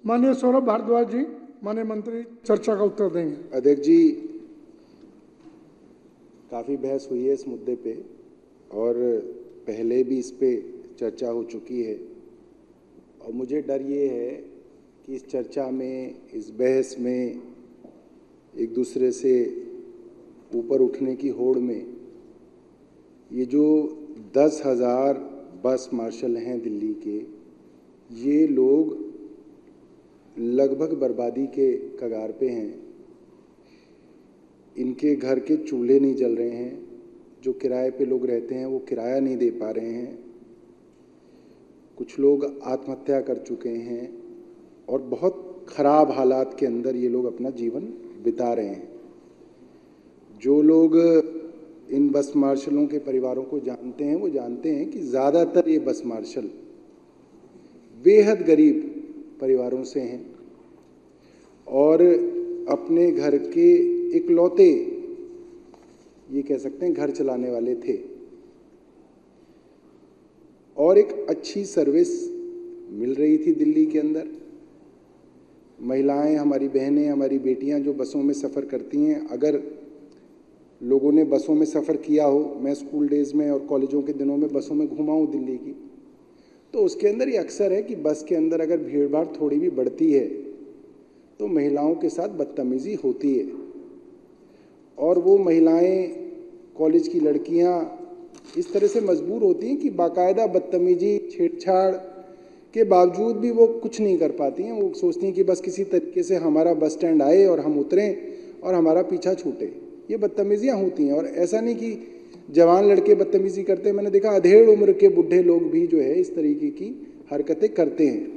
माननीय सौरभ भारद्वाज जी, माननीय मंत्री चर्चा का उत्तर देंगे। अध्यक्ष जी, काफ़ी बहस हुई है इस मुद्दे पे और पहले भी इस पे चर्चा हो चुकी है और मुझे डर ये है कि इस चर्चा में, इस बहस में एक दूसरे से ऊपर उठने की होड़ में ये जो 10,000 बस मार्शल हैं दिल्ली के, ये लोग लगभग बर्बादी के कगार पे हैं। इनके घर के चूल्हे नहीं जल रहे हैं, जो किराए पे लोग रहते हैं वो किराया नहीं दे पा रहे हैं, कुछ लोग आत्महत्या कर चुके हैं और बहुत ख़राब हालात के अंदर ये लोग अपना जीवन बिता रहे हैं। जो लोग इन बस मार्शलों के परिवारों को जानते हैं वो जानते हैं कि ज़्यादातर ये बस मार्शल बेहद गरीब परिवारों से हैं और अपने घर के इकलौते, ये कह सकते हैं, घर चलाने वाले थे और एक अच्छी सर्विस मिल रही थी दिल्ली के अंदर। महिलाएं, हमारी बहनें, हमारी बेटियां जो बसों में सफ़र करती हैं, अगर लोगों ने बसों में सफ़र किया हो, मैं स्कूल डेज़ में और कॉलेजों के दिनों में बसों में घुमा हूँ दिल्ली की, तो उसके अंदर ये अक्सर है कि बस के अंदर अगर भीड़ भाड़ थोड़ी भी बढ़ती है तो महिलाओं के साथ बदतमीज़ी होती है और वो महिलाएं, कॉलेज की लड़कियां इस तरह से मजबूर होती हैं कि बाकायदा बदतमीज़ी, छेड़छाड़ के बावजूद भी वो कुछ नहीं कर पाती हैं। वो सोचती हैं कि बस किसी तरीके से हमारा बस स्टैंड आए और हम उतरें और हमारा पीछा छूटे। ये बदतमीज़ियाँ होती हैं और ऐसा नहीं कि जवान लड़के बदतमीज़ी करते हैं, मैंने देखा अधेड़ उम्र के बूढ़े लोग भी जो है इस तरीके की हरकतें करते हैं।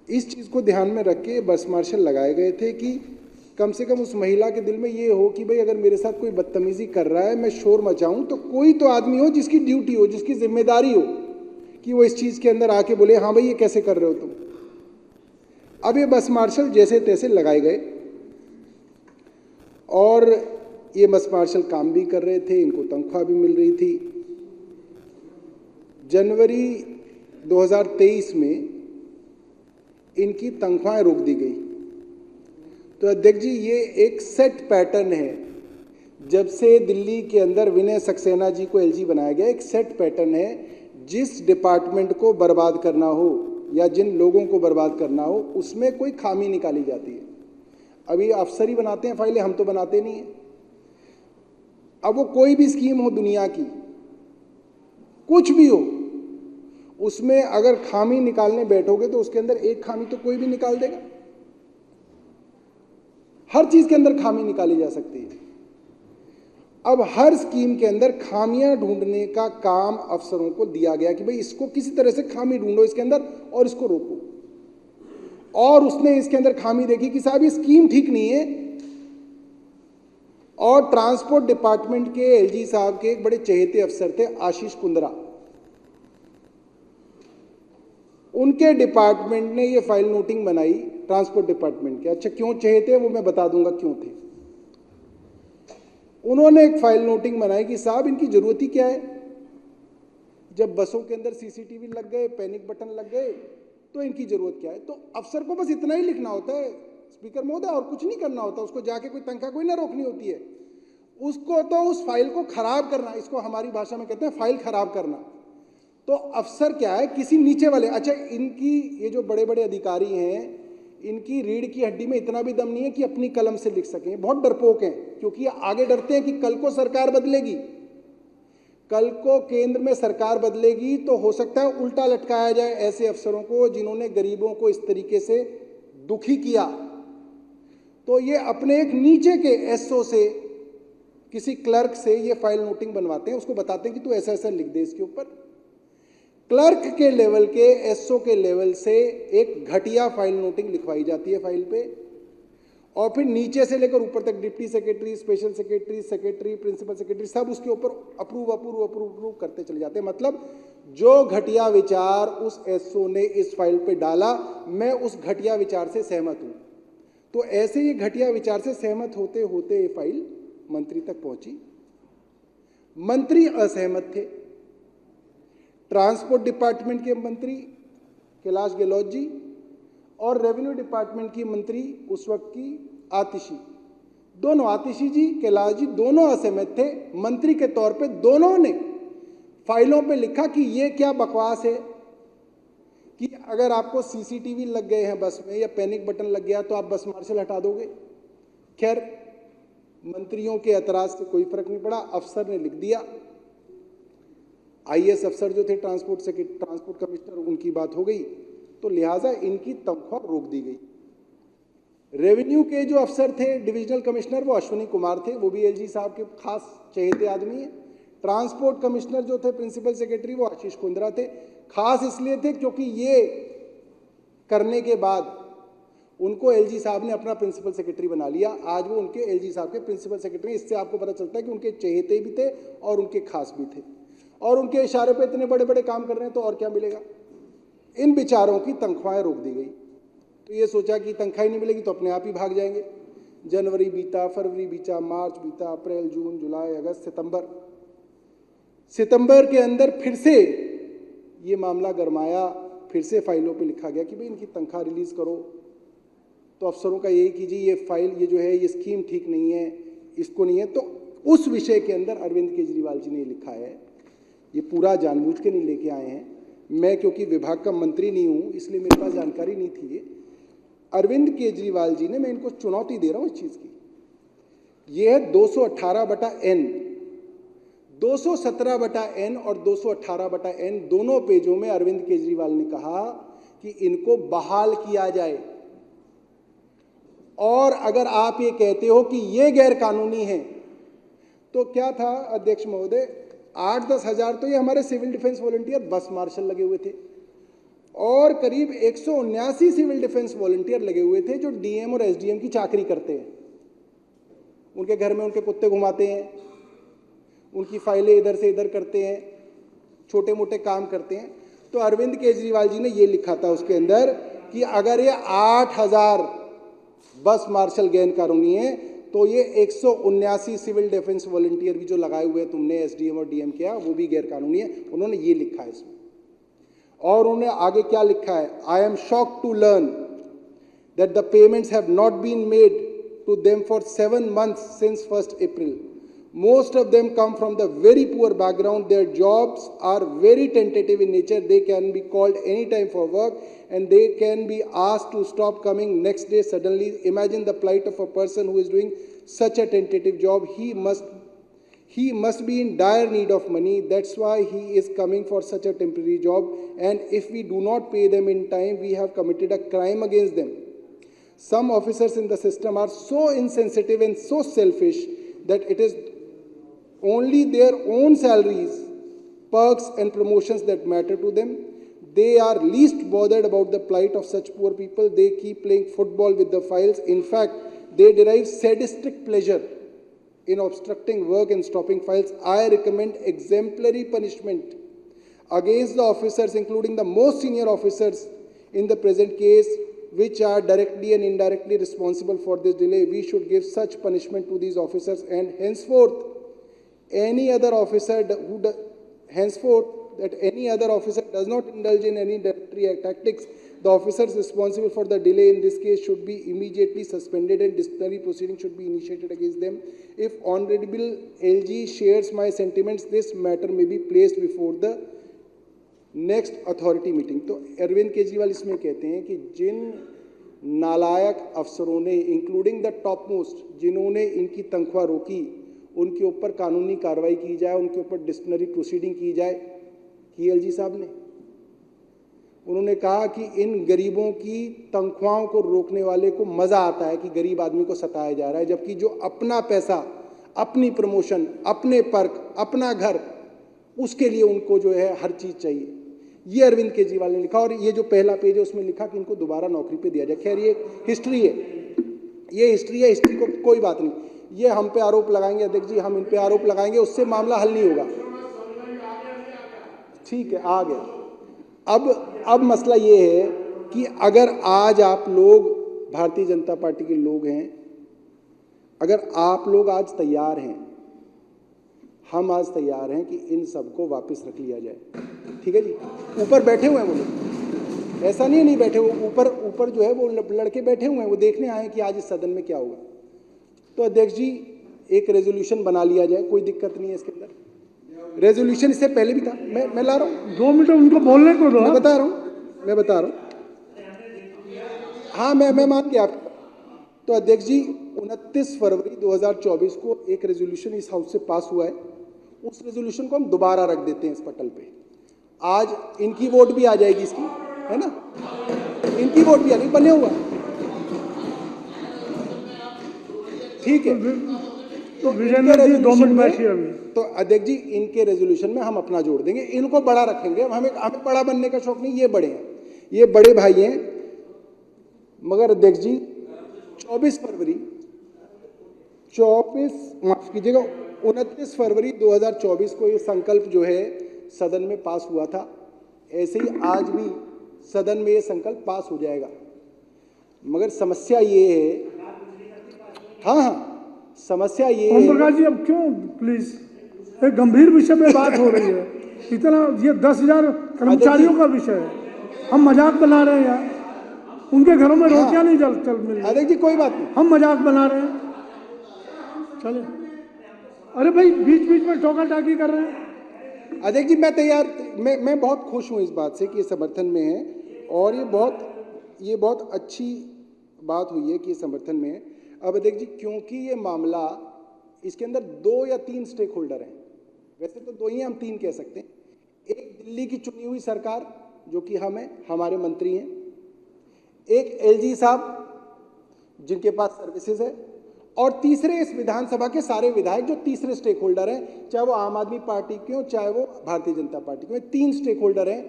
इस चीज़ को ध्यान में रख के बस मार्शल लगाए गए थे कि कम से कम उस महिला के दिल में ये हो कि भाई अगर मेरे साथ कोई बदतमीज़ी कर रहा है, मैं शोर मचाऊं, तो कोई तो आदमी हो जिसकी ड्यूटी हो, जिसकी जिम्मेदारी हो कि वो इस चीज़ के अंदर आके बोले हाँ भाई ये कैसे कर रहे हो तुम। अब ये बस मार्शल जैसे तैसे लगाए गए और ये बस मार्शल काम भी कर रहे थे, इनको तनख्वाह भी मिल रही थी। जनवरी 2023 में इनकी तनख्वाहें रोक दी गई। तो अध्यक्ष जी, ये एक सेट पैटर्न है। जब से दिल्ली के अंदर विनय सक्सेना जी को एलजी बनाया गया, एक सेट पैटर्न है। जिस डिपार्टमेंट को बर्बाद करना हो या जिन लोगों को बर्बाद करना हो, उसमें कोई खामी निकाली जाती है। अभी अफसर ही बनाते हैं फाइलें, हम तो बनाते नहीं हैं। अब वो कोई भी स्कीम हो दुनिया की, कुछ भी हो, उसमें अगर खामी निकालने बैठोगे तो उसके अंदर एक खामी तो कोई भी निकाल देगा। हर चीज के अंदर खामी निकाली जा सकती है। अब हर स्कीम के अंदर खामियां ढूंढने का काम अफसरों को दिया गया कि भाई इसको किसी तरह से खामी ढूंढो इसके अंदर और इसको रोको। और उसने इसके अंदर खामी देखी कि साहब ये स्कीम ठीक नहीं है। और ट्रांसपोर्ट डिपार्टमेंट के एलजी साहब के एक बड़े चहेते अफसर थे, आशीष कुंद्रा, उनके डिपार्टमेंट ने ये फाइल नोटिंग बनाई ट्रांसपोर्ट डिपार्टमेंट के। अच्छा, क्यों चहेते वो मैं बता दूंगा क्यों थे। उन्होंने एक फाइल नोटिंग बनाई कि साहब इनकी जरूरत ही क्या है। जब बसों के अंदर सीसीटीवी लग गए, पैनिक बटन लग गए, तो इनकी जरूरत क्या है। तो अफसर को बस इतना ही लिखना होता है स्पीकर महोदय, और कुछ नहीं करना होता। उसको जाके कोई तनख्वाह कोई ना रोकनी होती है। उसको तो उस फाइल को खराब करना, इसको हमारी भाषा में कहते हैं फाइल खराब करना। तो अफसर क्या है, किसी नीचे वाले, अच्छा इनकी ये जो बड़े बड़े अधिकारी हैं, इनकी रीढ़ की हड्डी में इतना भी दम नहीं है कि अपनी कलम से लिख सकें। बहुत डरपोक हैं, क्योंकि आगे डरते हैं कि कल को सरकार बदलेगी, कल को केंद्र में सरकार बदलेगी तो हो सकता है उल्टा लटकाया जाए ऐसे अफसरों को जिन्होंने गरीबों को इस तरीके से दुखी किया। तो ये अपने एक नीचे के एसओ से, किसी क्लर्क से ये फाइल नोटिंग बनवाते हैं, उसको बताते हैं कि तू ऐसा ऐसा लिख दे इसके ऊपर। क्लर्क के लेवल के, एसओ के लेवल से एक घटिया फाइल नोटिंग लिखवाई जाती है फाइल पे, और फिर नीचे से लेकर ऊपर तक deputy secretary, special secretary, secretary, principal secretary, सब उसके ऊपर अप्रूव करते चले जाते हैं। मतलब जो घटिया विचार उस एसओ ने इस फाइल पे डाला, मैं उस घटिया विचार से सहमत हूं। तो ऐसे ये घटिया विचार से सहमत होते होते ये फाइल मंत्री तक पहुंची। मंत्री असहमत थे। ट्रांसपोर्ट डिपार्टमेंट के मंत्री कैलाश गहलोत जी और रेवेन्यू डिपार्टमेंट की मंत्री उस वक्त की आतिशी, दोनों, आतिशी जी, कैलाश जी, दोनों असहमत थे। मंत्री के तौर पे दोनों ने फाइलों पे लिखा कि ये क्या बकवास है कि अगर आपको सीसीटीवी लग गए हैं बस में या पैनिक बटन लग गया तो आप बस मार्शल हटा दोगे। खैर, मंत्रियों के एतराज से कोई फर्क नहीं पड़ा, अफसर ने लिख दिया। आईएएस अफसर जो थे ट्रांसपोर्ट कमिश्नर, उनकी बात हो गई, तो लिहाजा इनकी तनख्वाह रोक दी गई। रेवेन्यू के जो अफसर थे, डिविजनल कमिश्नर, वो अश्विनी कुमार थे, वो भी एलजी साहब के खास चहेते आदमी हैं। ट्रांसपोर्ट कमिश्नर जो थे, प्रिंसिपल सेक्रेटरी, वो आशीष कुंद्रा थे। खास इसलिए थे क्योंकि ये करने के बाद उनको एलजी साहब ने अपना प्रिंसिपल सेक्रेटरी बना लिया। आज वो उनके एलजी साहब के प्रिंसिपल सेक्रेटरी। इससे आपको पता चलता है कि उनके चहेते भी थे और उनके खास भी थे, और उनके इशारे पे इतने बड़े बड़े काम कर रहे हैं, तो और क्या मिलेगा। इन बेचारों की तनख्वाहें रोक दी गई। तो ये सोचा कि तनख्वाह ही नहीं मिलेगी तो अपने आप ही भाग जाएंगे। जनवरी बीता, फरवरी बीता, मार्च बीता, अप्रैल, जून, जुलाई, अगस्त, सितंबर के अंदर फिर से ये मामला गरमाया। फिर से फाइलों पे लिखा गया कि भाई इनकी तनख्वाह रिलीज करो। तो अफसरों का यही कीजिए, ये फाइल, ये जो है, ये स्कीम ठीक नहीं है, इसको नहीं है। तो उस विषय के अंदर अरविंद केजरीवाल जी ने लिखा है। ये पूरा जानबूझ के नहीं लेके आए हैं। मैं क्योंकि विभाग का मंत्री नहीं हूं, इसलिए मेरे पास जानकारी नहीं थी। अरविंद केजरीवाल जी ने, मैं इनको चुनौती दे रहा हूं इस चीज की। ये है 218/N, 217/N और 218/N, दोनों पेजों में अरविंद केजरीवाल ने कहा कि इनको बहाल किया जाए। और अगर आप ये कहते हो कि ये गैर कानूनी है, तो क्या था अध्यक्ष महोदय, 8-10 हज़ार तो ये हमारे सिविल डिफेंस वॉलंटियर बस मार्शल लगे हुए थे, और करीब 179 सिविल डिफेंस वॉलंटियर लगे हुए थे जो डीएम और एसडीएम की चाकरी करते हैं। उनके घर में उनके कुत्ते घुमाते हैं, उनकी फाइलें इधर से इधर करते हैं, छोटे मोटे काम करते हैं। तो अरविंद केजरीवाल जी ने ये लिखा था उसके अंदर कि अगर ये 8,000 बस मार्शल गैर कानूनी है, तो ये 179 सिविल डिफेंस वॉलंटियर भी जो लगाए हुए तुमने एसडीएम और डीएम किया, वो भी गैर कानूनी है। उन्होंने ये लिखा है इसमें। और उन्होंने आगे क्या लिखा है, I am shocked to learn that the payments have not been made to them for 7 months since 1st April. Most of them come from the very poor background. Their jobs are very tentative in nature. They can be called anytime for work and they can be asked to stop coming next day suddenly. Imagine the plight of a person who is doing such a tentative job. He must be in dire need of money. That's why he is coming for such a temporary job. And if we do not pay them in time, we have committed a crime against them. Some officers in the system are so insensitive and so selfish that it is only their own salaries, perks and promotions that matter to them. They are least bothered about the plight of such poor people. They keep playing football with the files. In fact, they derive sadistic pleasure in obstructing work and stopping files. I recommend exemplary punishment against the officers, including the most senior officers in the present case, which are directly and indirectly responsible for this delay. We should give such punishment to these officers, and henceforth, any other officer does not indulge in any dilatory tactics. The officers responsible for the delay in this case should be immediately suspended and disciplinary proceedings should be initiated against them. If Honorable LG shares my sentiments, this matter may be placed before the next authority meeting. तो अरविंद केजरीवाल इसमें कहते हैं कि जिन नालायक अफसरों ने, including the top most, जिन्होंने इनकी तनख्वाह रोकी, उनके ऊपर कानूनी कार्रवाई की जाए, उनके ऊपर डिसिप्लिनरी प्रोसीडिंग की जाए। की एलजी साहब ने, उन्होंने कहा कि इन गरीबों की तनख्वाहों को रोकने वाले को मजा आता है कि गरीब आदमी को सताया जा रहा है, जबकि जो अपना पैसा, अपनी प्रमोशन, अपने पर्क, अपना घर, उसके लिए उनको जो है हर चीज चाहिए। ये अरविंद केजरीवाल ने लिखा। और ये जो पहला पेज है उसमें लिखा कि इनको दोबारा नौकरी पे दिया जाए। खैर ये हिस्ट्री है, ये हिस्ट्री है, हिस्ट्री को कोई बात नहीं। ये हम पे आरोप लगाएंगे अध्यक्ष जी, हम इन पे आरोप लगाएंगे, उससे मामला हल नहीं होगा। ठीक है, आ गया। अब मसला ये है कि अगर आज आप लोग भारतीय जनता पार्टी के लोग हैं, अगर आप लोग आज तैयार हैं, हम आज तैयार हैं कि इन सबको वापस रख लिया जाए। ठीक है जी, ऊपर बैठे हुए हैं वो लोग, ऐसा नहीं है नहीं बैठे, वो ऊपर ऊपर जो है वो लड़के बैठे हुए हैं, वो देखने आए हैं कि आज इस सदन में क्या होगा। तो अध्यक्ष जी एक रेजोल्यूशन बना लिया जाए, कोई दिक्कत नहीं है इसके अंदर। रेजोल्यूशन इससे पहले भी था, मैं ला रहा हूँ, 2 मिनट उनको बोलने को दो। मैं बता रहा हूँ। हाँ मैं मान गया आपको। तो अध्यक्ष जी 29 फरवरी 2024 को एक रेजोल्यूशन इस हाउस से पास हुआ है, उस रेजोल्यूशन को हम दोबारा रख देते हैं इस पटल पे। आज इनकी वोट भी आ जाएगी इसकी, है ना, इनकी वोट भी आ जाएगी, बने हुआ ठीक है। तो विजेंद्र जी 2 मिनट बैठिए अभी। तो अध्यक्ष जी इनके रेजोल्यूशन में हम अपना जोड़ देंगे, इनको बड़ा रखेंगे। हमें बड़ा बनने का शौक नहीं, ये बड़े हैं, ये बड़े भाई हैं। मगर अध्यक्ष जी 24 फरवरी 29 फरवरी 2024 को ये संकल्प जो है सदन में पास हुआ था, ऐसे ही आज भी सदन में ये संकल्प पास हो जाएगा। मगर समस्या ये है, हाँ समस्या ये ओम है, प्रकाश जी अब क्यों, प्लीज, एक गंभीर विषय पे बात हो रही है। इतना ये 10,000 कर्मचारियों का विषय है, हम मजाक बना रहे हैं यार। उनके घरों में रोटियां नहीं चल मिल रही। अध्यक्ष जी कोई बात नहीं, हम मजाक बना रहे हैं, चले। अरे भाई बीच बीच में टोका टाकी कर रहे हैं। अध्यक्ष जी मैं तैयार, मैं बहुत खुश हूँ इस बात से कि ये समर्थन में है, और ये बहुत अच्छी बात हुई है कि ये समर्थन में है। अब अध्यक्ष जी क्योंकि ये मामला, इसके अंदर 2 या 3 स्टेक होल्डर हैं, वैसे तो 2 ही हम 3 कह सकते हैं। एक दिल्ली की चुनी हुई सरकार जो कि हम हैं, हमारे मंत्री हैं, एक एलजी साहब जिनके पास सर्विसेज है, और तीसरे इस विधानसभा के सारे विधायक जो तीसरे स्टेक होल्डर हैं, चाहे वो आम आदमी पार्टी के हो चाहे वो भारतीय जनता पार्टी के हो। 3 स्टेक होल्डर हैं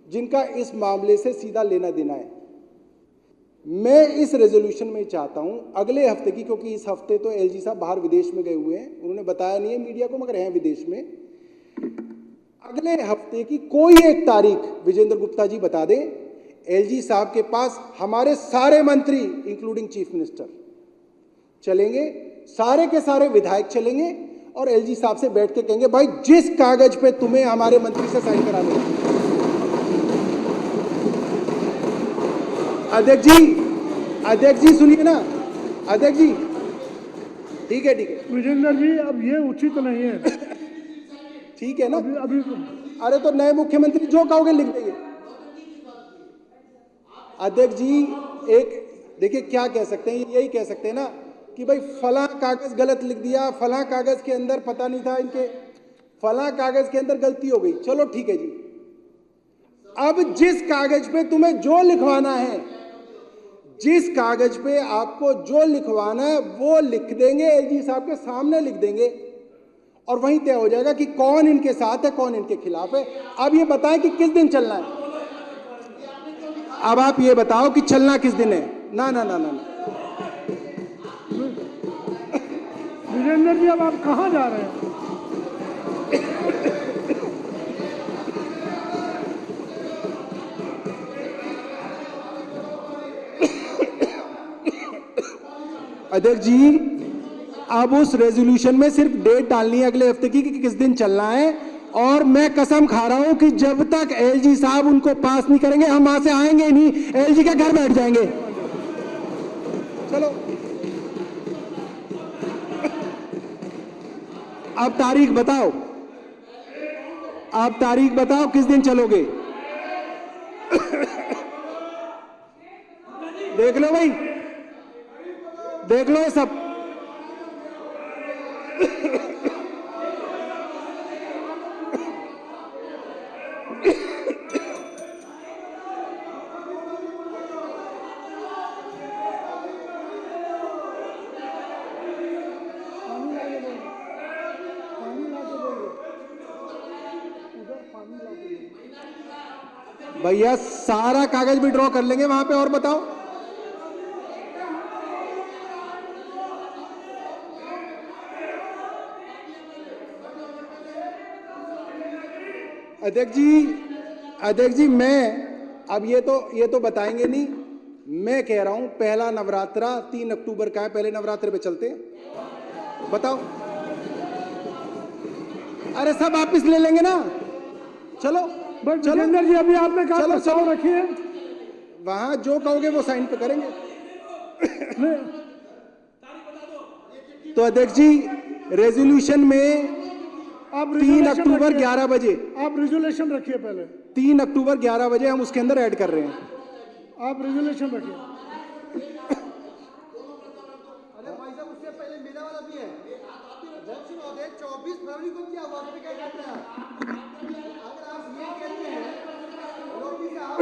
जिनका इस मामले से सीधा लेना देना है। मैं इस रेजोल्यूशन में चाहता हूं अगले हफ्ते की, क्योंकि इस हफ्ते तो एलजी साहब बाहर विदेश में गए हुए हैं, उन्होंने बताया नहीं है मीडिया को, मगर हैं विदेश में। अगले हफ्ते की कोई एक तारीख विजेंद्र गुप्ता जी बता दें, एलजी साहब के पास हमारे सारे मंत्री इंक्लूडिंग चीफ मिनिस्टर चलेंगे, सारे के सारे विधायक चलेंगे, और एलजी साहब से बैठ के कहेंगे भाई जिस कागज पे तुम्हें हमारे मंत्री से साइन कराने हैं। अध्यक्ष जी सुनिए ना, अध्यक्ष जी ठीक है विजेंद्र जी अब ये उचित नहीं है। ठीक है ना, अभी अरे तो नए मुख्यमंत्री जो कहोगे लिख देंगे। अध्यक्ष जी एक देखिए क्या कह सकते हैं, यही कह सकते हैं ना कि भाई फला कागज गलत लिख दिया, फला कागज के अंदर पता नहीं था इनके, फला कागज के अंदर गलती हो गई, चलो ठीक है जी। अब जिस कागज पे तुम्हें जो लिखवाना है, जिस कागज पे आपको जो लिखवाना है वो लिख देंगे, एलजी साहब के सामने लिख देंगे, और वहीं तय हो जाएगा कि कौन इनके साथ है कौन इनके खिलाफ है। अब ये बताएं कि किस दिन चलना है, अब आप ये बताओ कि चलना किस दिन है। ना ना ना ना, ना। विजेंद्र जी अब आप कहाँ जा रहे हैं? अध्यक्ष जी अब उस रेजोल्यूशन में सिर्फ डेट डालनी है अगले हफ्ते की कि किस दिन चलना है, और मैं कसम खा रहा हूं कि जब तक एलजी साहब उनको पास नहीं करेंगे हम वहां से आएंगे नहीं, एलजी के घर बैठ जाएंगे। चलो अब तारीख बताओ, आप तारीख बताओ किस दिन चलोगे। देख लो भाई, देख लो ये सब। भैया सारा कागज भी ड्रॉ कर लेंगे वहां पे, और बताओ। अध्यक्ष जी मैं अब ये तो बताएंगे नहीं, मैं कह रहा हूं पहला नवरात्रा 3 अक्टूबर का है, पहले नवरात्रे पे चलते हैं, बताओ। अरे सब वापिस ले लेंगे ना, चलो विजेंद्र जी अभी आपने कहा प्रस्ताव रखिए। वहां जो कहोगे वो साइन पे करेंगे। तो अध्यक्ष जी, रेजोल्यूशन में आप 3 अक्टूबर 11 बजे, आप रेजोल्यूशन रखिए पहले। 3 अक्टूबर 11 बजे हम उसके अंदर ऐड कर रहे हैं। आप रेजोल्यूशन रखिए। अरे भाई साहब, उससे पहले मेरा वाला भी है। अध्यक्ष महोदय, 24 फरवरी को क्या हुआ, आप क्या कहते हैं? अगर आप ये कहते हैं योगी साहब,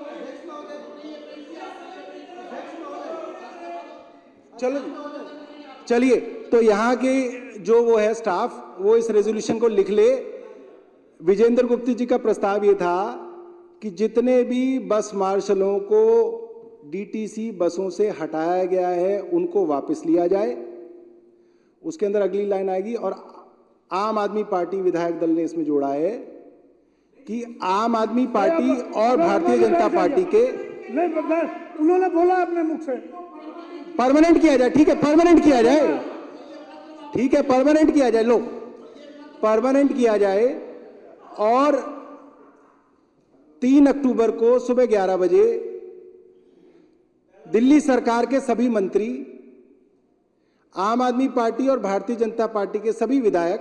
अध्यक्ष महोदय, चलो चलिए, तो यहाँ के जो वो है स्टाफ, वो इस रेजोल्यूशन को लिख ले। विजेंद्र गुप्ता जी का प्रस्ताव ये था कि जितने भी बस मार्शलों को डीटीसी बसों से हटाया गया है उनको वापस लिया जाए। उसके अंदर अगली लाइन आएगी, और आम आदमी पार्टी विधायक दल ने इसमें जोड़ा है कि आम आदमी पार्टी और भारतीय जनता पार्टी के नहीं, उन्होंने बोला अपने मुख से परमानेंट किया जाए। ठीक है, परमानेंट किया जाए, ठीक है, परमानेंट किया जाए, लो परमानेंट किया जाए। और 3 अक्टूबर को सुबह 11 बजे दिल्ली सरकार के सभी मंत्री, आम आदमी पार्टी और भारतीय जनता पार्टी के सभी विधायक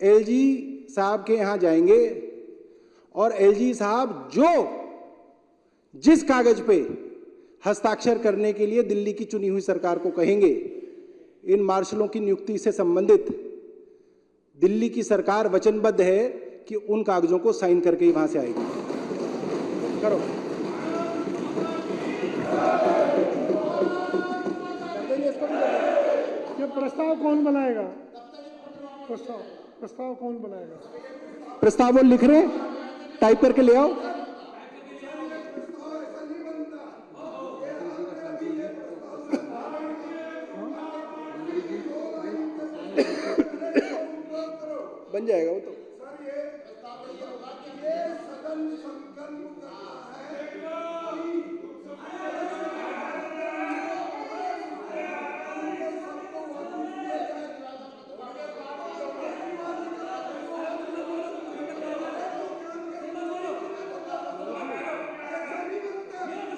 एलजी साहब के यहां जाएंगे, और एलजी साहब जिस कागज पे हस्ताक्षर करने के लिए दिल्ली की चुनी हुई सरकार को कहेंगे, इन मार्शलों की नियुक्ति से संबंधित दिल्ली की सरकार वचनबद्ध है कि उन कागजों को साइन करके ही वहां से आएगी। करो, ये प्रस्ताव कौन बनाएगा? प्रस्ताव कौन बनाएगा? प्रस्ताव वो लिख रहे हैं, टाइप करके ले आओ। बन जाएगा वो तो।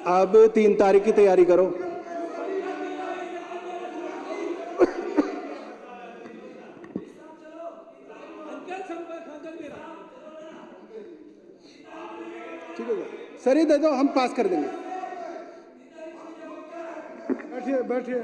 अब 3 तारीख की तैयारी करो। ठीक है सर, ये दे दो, हम पास कर देंगे। बैठिए बैठिए।